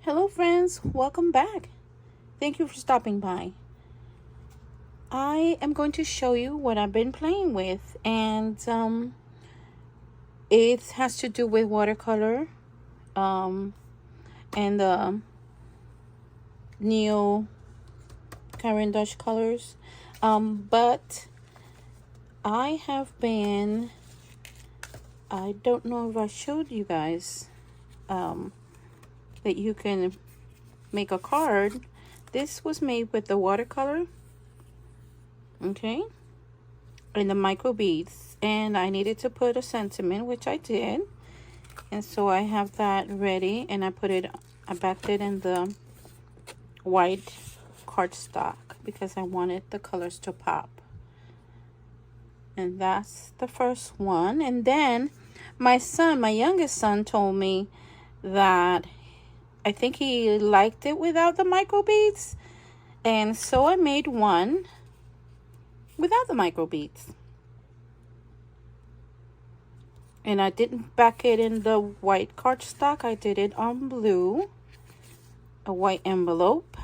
Hello friends, welcome back. Thank you for stopping by. I am going to show you what I've been playing with, and it has to do with watercolor and the Neo Caran d'Ache colors. But I don't know if I showed you guys that you can make a card. This was made with the watercolor, okay, and the micro beads, and I needed to put a sentiment, which I did, and so I have that ready, and I backed it in the white cardstock because I wanted the colors to pop. And that's the first one. And then my youngest son told me that I think he liked it without the micro beads, and so I made one without the micro beads. And I didn't back it in the white cardstock. I did it on blue, a white envelope.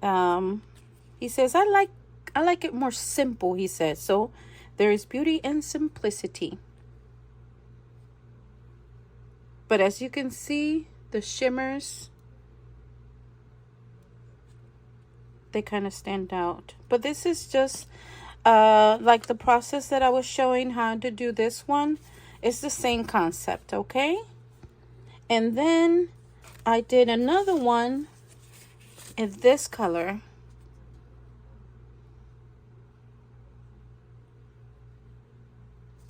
He says, I like it more simple, he says. So there is beauty in simplicity. But as you can see, the shimmers, they kind of stand out. But this is just like the process that I was showing how to do this one. It's the same concept, okay? And then I did another one in this color.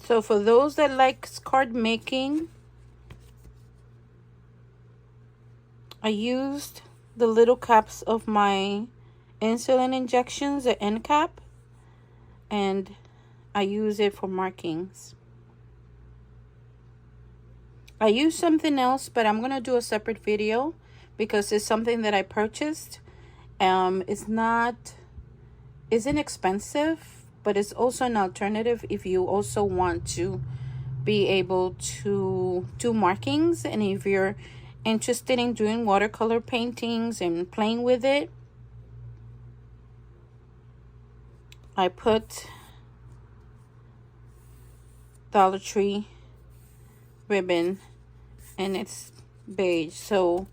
So for those that like card making, I used the little caps of my insulin injections, the end cap, and I use it for markings. I use something else, but I'm going to do a separate video because it's something that I purchased. It's inexpensive, but it's also an alternative if you also want to be able to do markings, and if you're interested in doing watercolor paintings and playing with it. I put Dollar Tree ribbon, and it's beige, so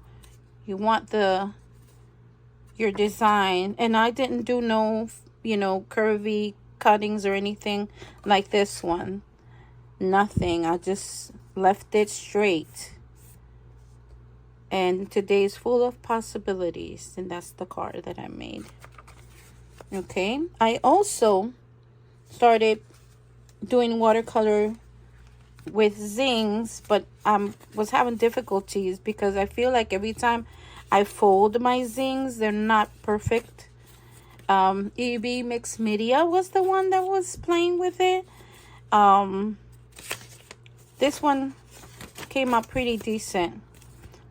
you want your design, and I didn't do no curvy cuttings or anything like this one. Nothing. I just left it straight. And today is full of possibilities, and that's the card that I made. Okay, I also started doing watercolor with zines, but I was having difficulties because I feel like every time I fold my zines, they're not perfect. EB Mixed Media was the one that was playing with it. This one came out pretty decent,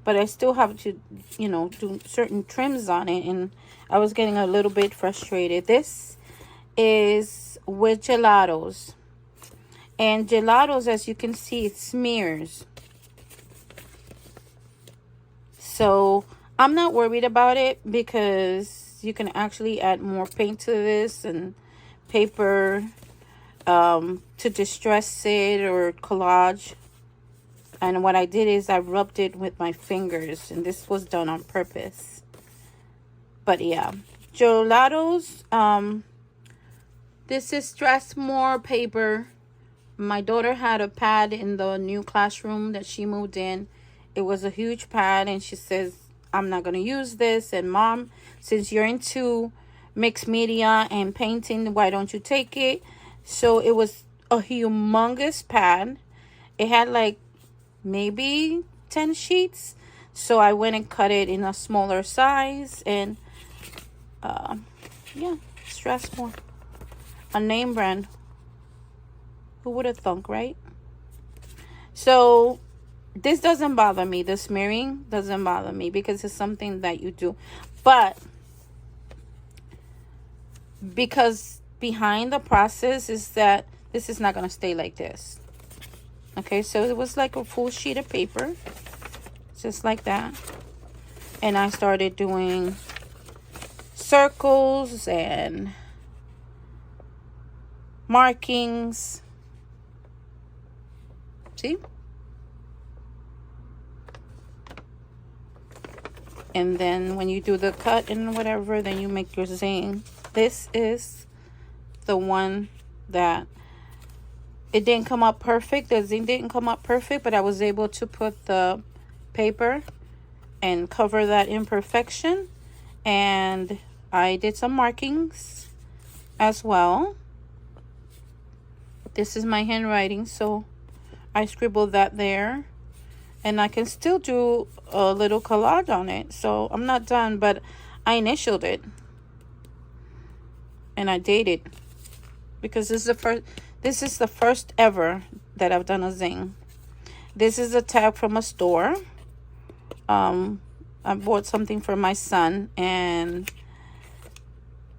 but I still have to, do certain trims on it, and I was getting a little bit frustrated. This is with gelatos. And gelatos, as you can see, it smears. So I'm not worried about it because you can actually add more paint to this and paper to distress it or collage. And what I did is I rubbed it with my fingers, and this was done on purpose. But yeah, gelatos. This is Strathmore paper. My daughter had a pad in the new classroom that she moved in. It was a huge pad, and she says, I'm not going to use this. And Mom, since you're into mixed media and painting, why don't you take it? So it was a humongous pad. It had like maybe 10 sheets. So I went and cut it in a smaller size, and yeah, Strathmore, a name brand. Who would have thunk, right? So this doesn't bother me. The smearing doesn't bother me because it's something that you do. But because behind the process is that this is not going to stay like this. Okay, so it was like a full sheet of paper. just like that. And I started doing circles and markings. See? And then when you do the cut and whatever, then you make your zine. This is the one that it didn't come up perfect. The zine didn't come up perfect, but I was able to put the paper and cover that imperfection. And I did some markings as well. This is my handwriting, so I scribbled that there. And I can still do a little collage on it. So I'm not done, but I initialed it. And I dated. Because this is the first ever that I've done a zine. This is a tag from a store. I bought something for my son, and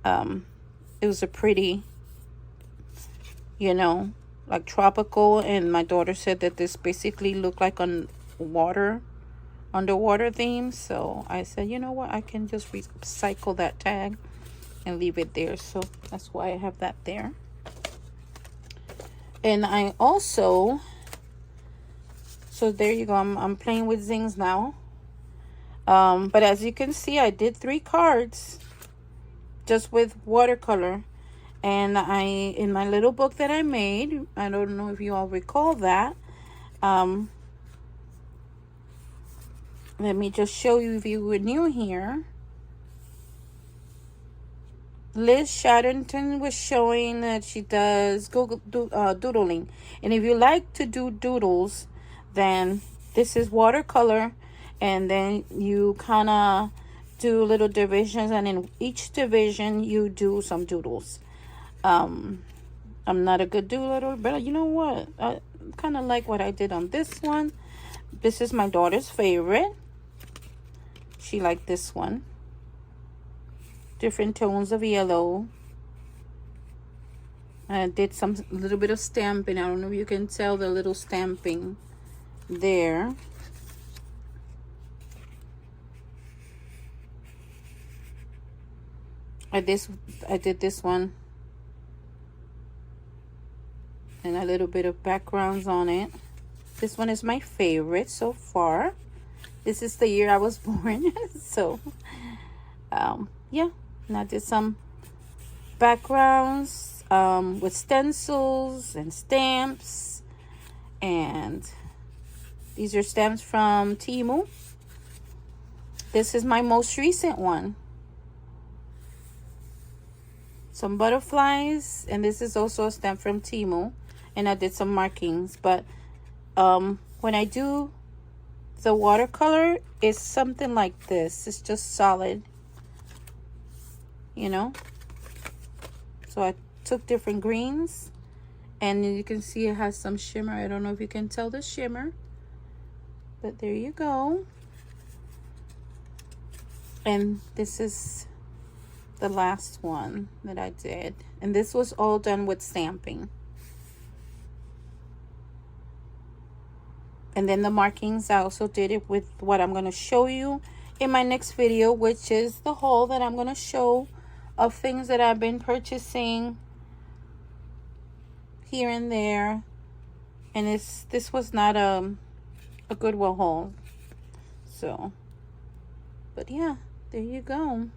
it was a pretty, you know, like tropical, and my daughter said that this basically looked like a underwater theme. So I said, you know what, I can just recycle that tag and leave it there. So that's why I have that there. And I also, so there you go, I'm playing with zines now. But as you can see, I did 3 cards just with watercolor. And in my little book that I made, I don't know if you all recall that. Let me just show you if you were new here. Liz Shatterton was showing that she does doodling. And if you like to do doodles, then this is watercolor. And then you kind of do little divisions. And in each division, you do some doodles. I'm not a good doodler, but you know what? I kind of like what I did on this one. This is my daughter's favorite. She liked this one. Different tones of yellow. I did some little bit of stamping. I don't know if you can tell the little stamping there. I did this one. And a little bit of backgrounds on it. This one is my favorite so far. This is the year I was born. So, yeah. And I did some backgrounds with stencils and stamps. And these are stamps from Temu. This is my most recent one. Some butterflies. And this is also a stamp from Temu. And I did some markings. But when I do the watercolor, it's something like this. It's just solid. You know, so I took different greens, and you can see it has some shimmer. I don't know if you can tell the shimmer, but there you go. And this is the last one that I did, and this was all done with stamping. And then the markings, I also did it with what I'm going to show you in my next video, which is the haul that I'm going to show of things that I've been purchasing here and there. And this was not a Goodwill haul. So, but yeah, there you go.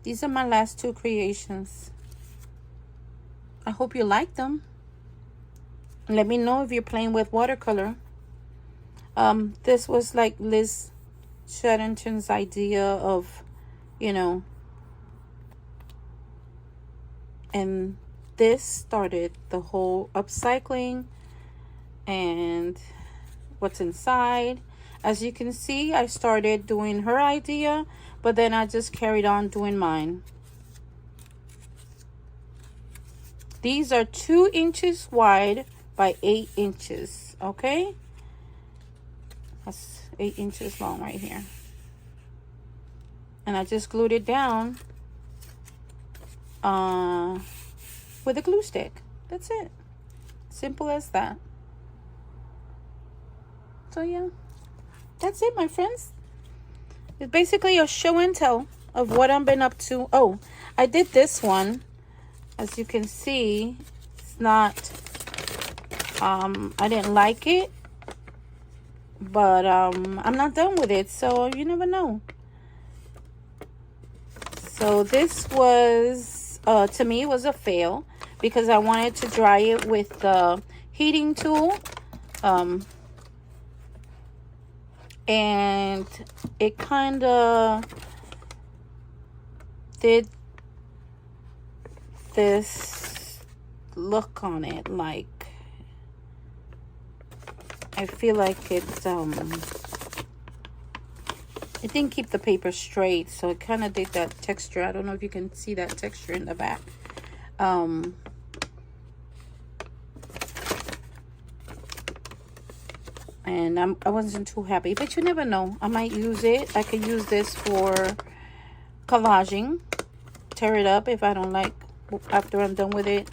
These are my last 2 creations. I hope you like them. Let me know if you're playing with watercolor. This was like Liz Shatterton's idea of, you know, and this started the whole upcycling and what's inside. As you can see, I started doing her idea, but then I just carried on doing mine. These are 2 inches wide by 8 inches, okay? That's 8 inches long right here. And I just glued it down with a glue stick. That's it. Simple as that. So yeah, that's it, my friends. It's basically a show and tell of what I've been up to. Oh, I did this one. As you can see, it's not, I didn't like it, but I'm not done with it, so you never know. So this was, to me, was a fail because I wanted to dry it with the heating tool. And it kind of did this look on it, like I feel like it didn't keep the paper straight, so it kind of did that texture. I don't know if you can see that texture in the back. And I wasn't too happy, but you never know. I might use it. I could use this for collaging, tear it up if I don't like after I'm done with it.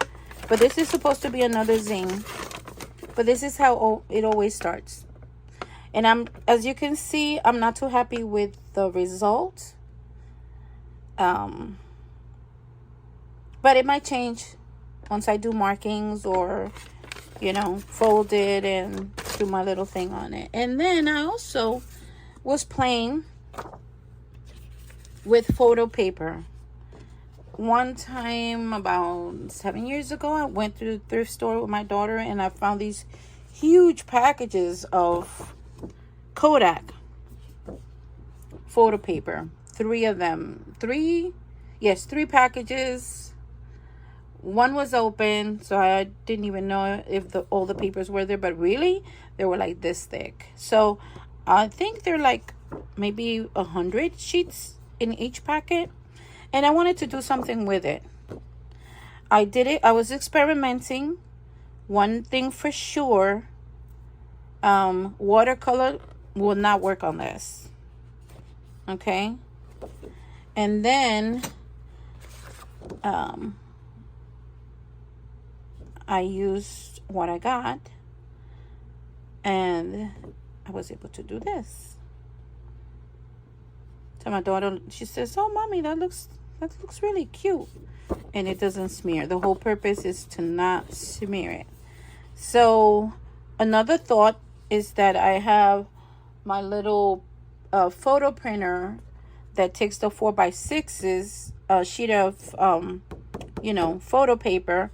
But this is supposed to be another zine, but this is how it always starts. And as you can see, I'm not too happy with the result. But it might change once I do markings or, you know, fold it and do my little thing on it. And then I also was playing with photo paper. One time about 7 years ago, I went to the thrift store with my daughter and I found these huge packages of Kodak photo paper. 3 of them. 3 packages. One was open, so I didn't even know if all the papers were there, but really they were like this thick. So I think they're like maybe 100 sheets in each packet, and I wanted to do something with it. I did it. I was experimenting. One thing for sure, watercolor will not work on this. Okay, and then I used what I got, and I was able to do this. So my daughter, she says, "Oh, mommy, that looks really cute," and it doesn't smear. The whole purpose is to not smear it. So another thought is that I have my little photo printer that takes the 4x6s sheet of you know, photo paper.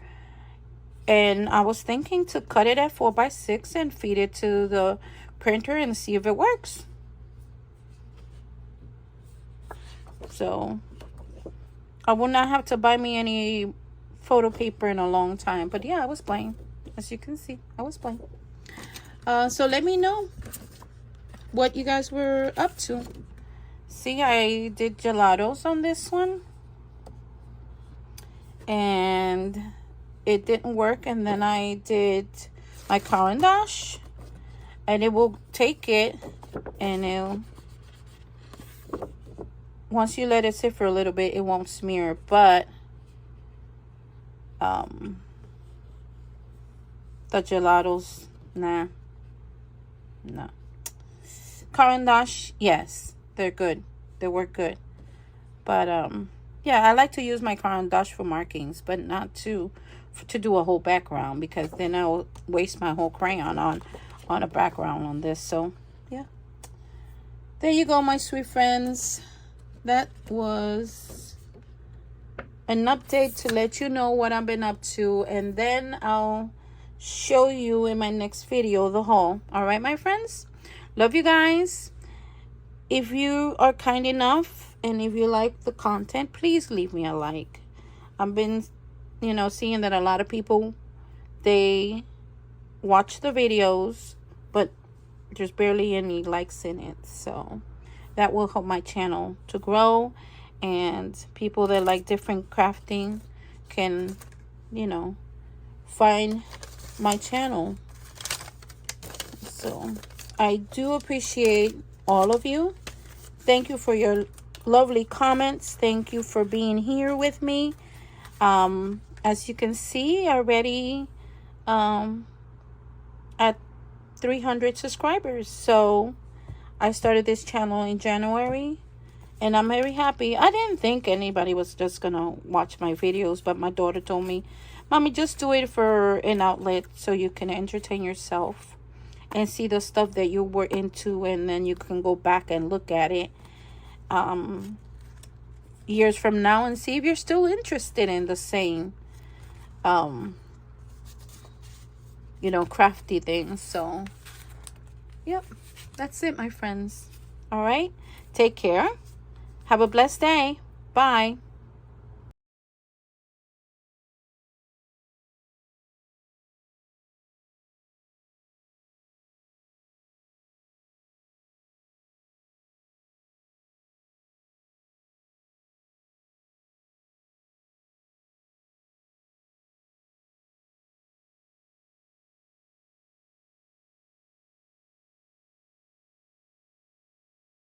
And I was thinking to cut it at 4x6 and feed it to the printer and see if it works. So I will not have to buy me any photo paper in a long time. But yeah, I was playing. As you can see, I was playing. So let me know what you guys were up to. See, I did gelatos on this one. And it didn't work, and then I did my Caran d'Ache, and it will take it, and it'll, once you let it sit for a little bit, it won't smear. But the gelatos, nah. Caran d'Ache, yes, they're good, they work good. But yeah, I like to use my Caran d'Ache for markings, but not to do a whole background, because then I'll waste my whole crayon on a background on this. So yeah, there you go, my sweet friends. That was an update to let you know what I've been up to, and then I'll show you in my next video the haul. All right, my friends, love you guys. If you are kind enough and if you like the content, please leave me a like. I've been, you know, seeing that a lot of people, they watch the videos, but there's barely any likes in it. So that will help my channel to grow, and people that like different crafting can, you know, find my channel. So I do appreciate all of you. Thank you for your lovely comments. Thank you for being here with me. As you can see already, at 300 subscribers. So I started this channel in January, and I'm very happy. I didn't think anybody was just gonna watch my videos, but my daughter told me, Mommy, just do it for an outlet so you can entertain yourself and see the stuff that you were into, and then you can go back and look at it years from now and see if you're still interested in the same crafty things. So yep, that's it, my friends. All right, take care, have a blessed day. Bye.